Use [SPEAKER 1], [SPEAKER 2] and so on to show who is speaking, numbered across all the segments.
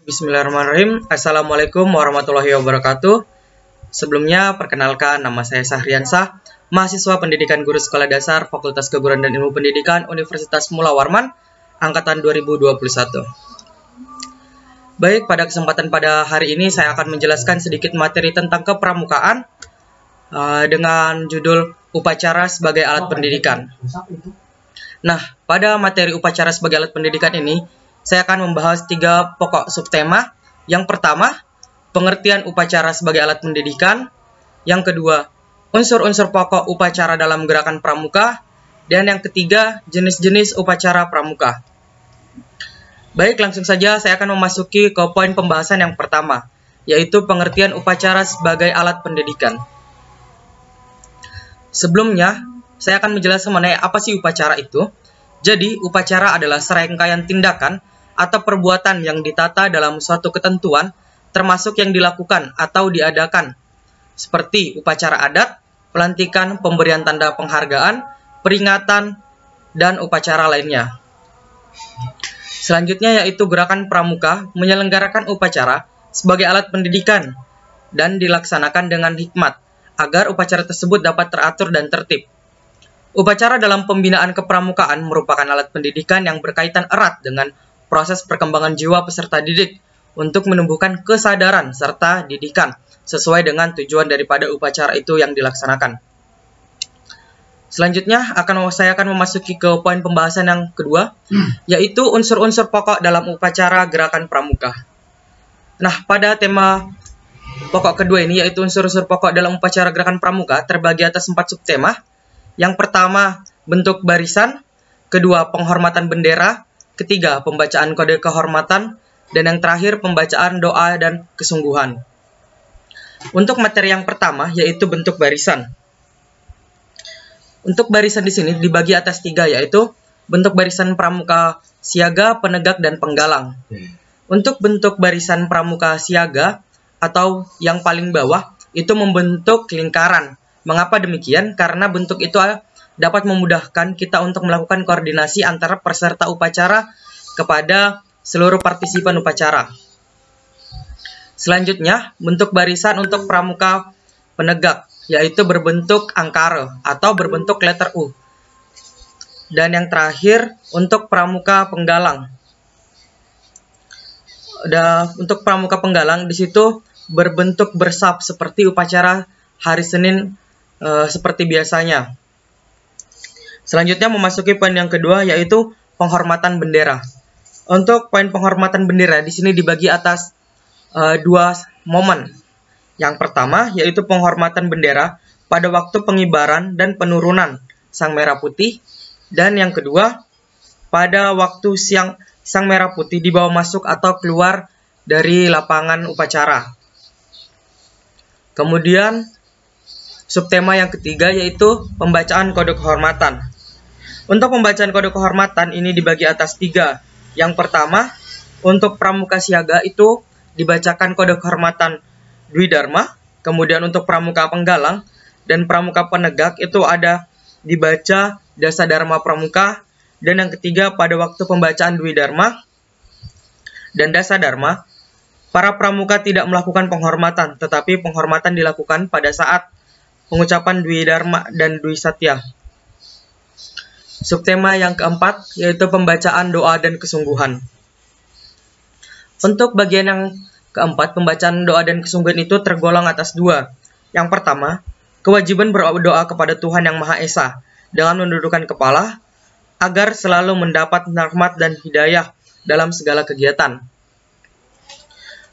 [SPEAKER 1] Bismillahirrahmanirrahim. Assalamualaikum warahmatullahi wabarakatuh. Sebelumnya, perkenalkan nama saya Sahriansah, mahasiswa pendidikan guru sekolah dasar Fakultas Keguruan dan Ilmu Pendidikan Universitas Mula Warman, angkatan 2021. Baik, pada kesempatan pada hari ini saya akan menjelaskan sedikit materi tentang kepramukaan dengan judul upacara sebagai alat pendidikan. Nah, pada materi upacara sebagai alat pendidikan ini, saya akan membahas 3 pokok subtema. Yang pertama, pengertian upacara sebagai alat pendidikan. Yang kedua, unsur-unsur pokok upacara dalam gerakan pramuka. Dan yang ketiga, jenis-jenis upacara pramuka. Baik, langsung saja saya akan memasuki ke poin pembahasan yang pertama, yaitu pengertian upacara sebagai alat pendidikan. Sebelumnya, saya akan menjelaskan mengenai apa sih upacara itu. Jadi, upacara adalah serangkaian tindakan atau perbuatan yang ditata dalam suatu ketentuan, termasuk yang dilakukan atau diadakan, seperti upacara adat, pelantikan, pemberian tanda penghargaan, peringatan, dan upacara lainnya. Selanjutnya yaitu gerakan pramuka menyelenggarakan upacara sebagai alat pendidikan dan dilaksanakan dengan hikmat, agar upacara tersebut dapat teratur dan tertib. Upacara dalam pembinaan kepramukaan merupakan alat pendidikan yang berkaitan erat dengan proses perkembangan jiwa peserta didik untuk menumbuhkan kesadaran serta didikan sesuai dengan tujuan daripada upacara itu yang dilaksanakan. Selanjutnya saya akan memasuki ke poin pembahasan yang kedua, yaitu unsur-unsur pokok dalam upacara gerakan pramuka. Nah, pada tema pokok kedua ini, yaitu unsur-unsur pokok dalam upacara gerakan pramuka, terbagi atas 4 subtema. Yang pertama, bentuk barisan. Kedua, penghormatan bendera. Ketiga, pembacaan kode kehormatan. Dan yang terakhir, pembacaan doa dan kesungguhan. Untuk materi yang pertama, yaitu bentuk barisan. Untuk barisan di sini dibagi atas 3, yaitu bentuk barisan pramuka siaga, penegak, dan penggalang. Untuk bentuk barisan pramuka siaga, atau yang paling bawah, itu membentuk lingkaran. Mengapa demikian? Karena bentuk itu dapat memudahkan kita untuk melakukan koordinasi antara peserta upacara kepada seluruh partisipan upacara. Selanjutnya, bentuk barisan untuk pramuka penegak, yaitu berbentuk angkara atau berbentuk letter U. Dan yang terakhir, untuk pramuka penggalang. Untuk pramuka penggalang di situ berbentuk bersab seperti upacara hari Senin seperti biasanya. Selanjutnya memasuki poin yang kedua, yaitu penghormatan bendera. Untuk poin penghormatan bendera di sini dibagi atas 2 momen. Yang pertama yaitu penghormatan bendera pada waktu pengibaran dan penurunan sang merah putih, dan yang kedua pada waktu sang merah putih dibawa masuk atau keluar dari lapangan upacara. Kemudian subtema yang ketiga yaitu pembacaan kode kehormatan. Untuk pembacaan kode kehormatan ini dibagi atas 3. Yang pertama, untuk pramuka siaga itu dibacakan kode kehormatan Dwi Dharma. Kemudian untuk pramuka penggalang dan pramuka penegak itu ada dibaca Dasa Dharma Pramuka. Dan yang ketiga, pada waktu pembacaan Dwi Dharma dan Dasa Dharma, para pramuka tidak melakukan penghormatan, tetapi penghormatan dilakukan pada saat pengucapan Dwi Dharma dan Dwi Satya. Subtema yang keempat yaitu pembacaan doa dan kesungguhan. Untuk bagian yang keempat, pembacaan doa dan kesungguhan itu tergolong atas 2. Yang pertama, kewajiban berdoa kepada Tuhan Yang Maha Esa dengan menundukkan kepala agar selalu mendapat rahmat dan hidayah dalam segala kegiatan.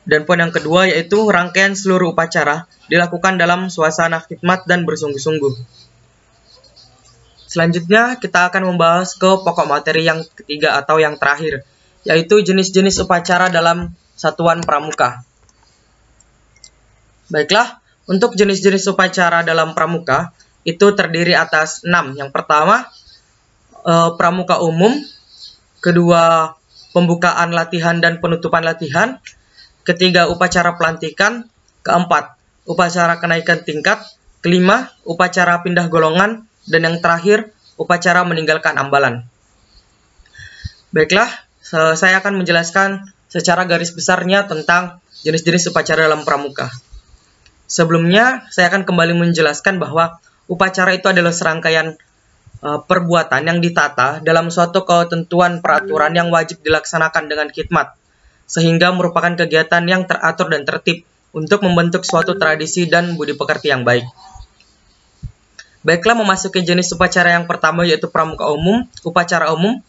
[SPEAKER 1] Dan poin yang kedua yaitu rangkaian seluruh upacara dilakukan dalam suasana khidmat dan bersungguh-sungguh. Selanjutnya kita akan membahas ke pokok materi yang ketiga atau yang terakhir, yaitu jenis-jenis upacara dalam satuan pramuka. Baiklah, untuk jenis-jenis upacara dalam pramuka itu terdiri atas 6. Yang pertama, pramuka umum. Kedua, pembukaan latihan dan penutupan latihan. Ketiga, upacara pelantikan. Keempat, upacara kenaikan tingkat. Kelima, upacara pindah golongan. Dan yang terakhir, upacara meninggalkan ambalan. Baiklah, saya akan menjelaskan secara garis besarnya tentang jenis-jenis upacara dalam pramuka. Sebelumnya, saya akan kembali menjelaskan bahwa upacara itu adalah serangkaian perbuatan yang ditata dalam suatu ketentuan peraturan yang wajib dilaksanakan dengan khidmat, sehingga merupakan kegiatan yang teratur dan tertib untuk membentuk suatu tradisi dan budi pekerti yang baik. Baiklah, memasuki jenis upacara yang pertama yaitu pramuka umum, upacara umum.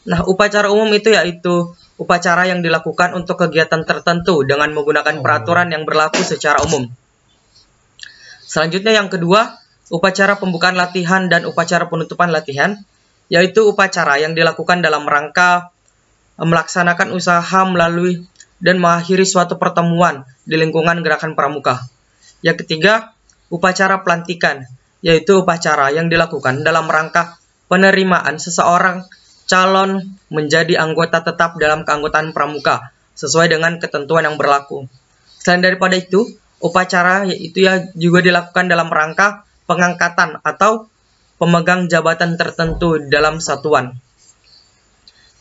[SPEAKER 1] Nah, upacara umum itu yaitu upacara yang dilakukan untuk kegiatan tertentu dengan menggunakan peraturan yang berlaku secara umum. Selanjutnya yang kedua, upacara pembukaan latihan dan upacara penutupan latihan, yaitu upacara yang dilakukan dalam rangka melaksanakan usaha melalui dan mengakhiri suatu pertemuan di lingkungan gerakan pramuka. Yang ketiga, upacara pelantikan, yaitu upacara yang dilakukan dalam rangka penerimaan seseorang calon menjadi anggota tetap dalam keanggotaan pramuka sesuai dengan ketentuan yang berlaku. Selain daripada itu, upacara itu juga dilakukan dalam rangka pengangkatan atau pemegang jabatan tertentu dalam satuan.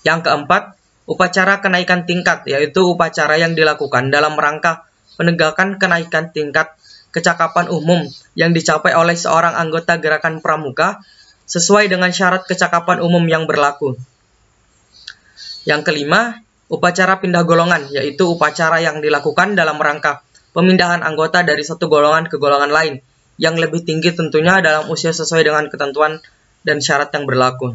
[SPEAKER 1] Yang keempat, upacara kenaikan tingkat, yaitu upacara yang dilakukan dalam rangka penegakan kenaikan tingkat kecakapan umum yang dicapai oleh seorang anggota gerakan pramuka sesuai dengan syarat kecakapan umum yang berlaku. Yang kelima, upacara pindah golongan, yaitu upacara yang dilakukan dalam rangka pemindahan anggota dari satu golongan ke golongan lain, yang lebih tinggi tentunya dalam usia sesuai dengan ketentuan dan syarat yang berlaku.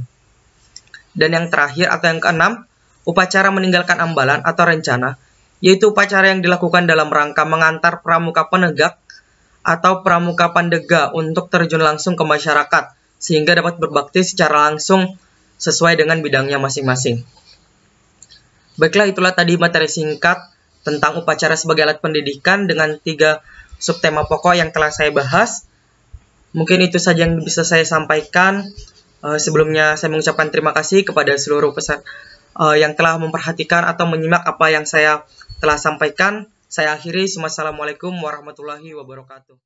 [SPEAKER 1] Dan yang terakhir atau yang keenam, upacara meninggalkan ambalan atau rencana, yaitu upacara yang dilakukan dalam rangka mengantar pramuka penegak atau pramuka pandega untuk terjun langsung ke masyarakat, sehingga dapat berbakti secara langsung sesuai dengan bidangnya masing-masing. Baiklah, itulah tadi materi singkat tentang upacara sebagai alat pendidikan dengan 3 subtema pokok yang telah saya bahas. Mungkin itu saja yang bisa saya sampaikan. Sebelumnya saya mengucapkan terima kasih kepada seluruh peserta yang telah memperhatikan atau menyimak apa yang saya telah sampaikan. Saya akhiri. Wassalamualaikum warahmatullahi wabarakatuh.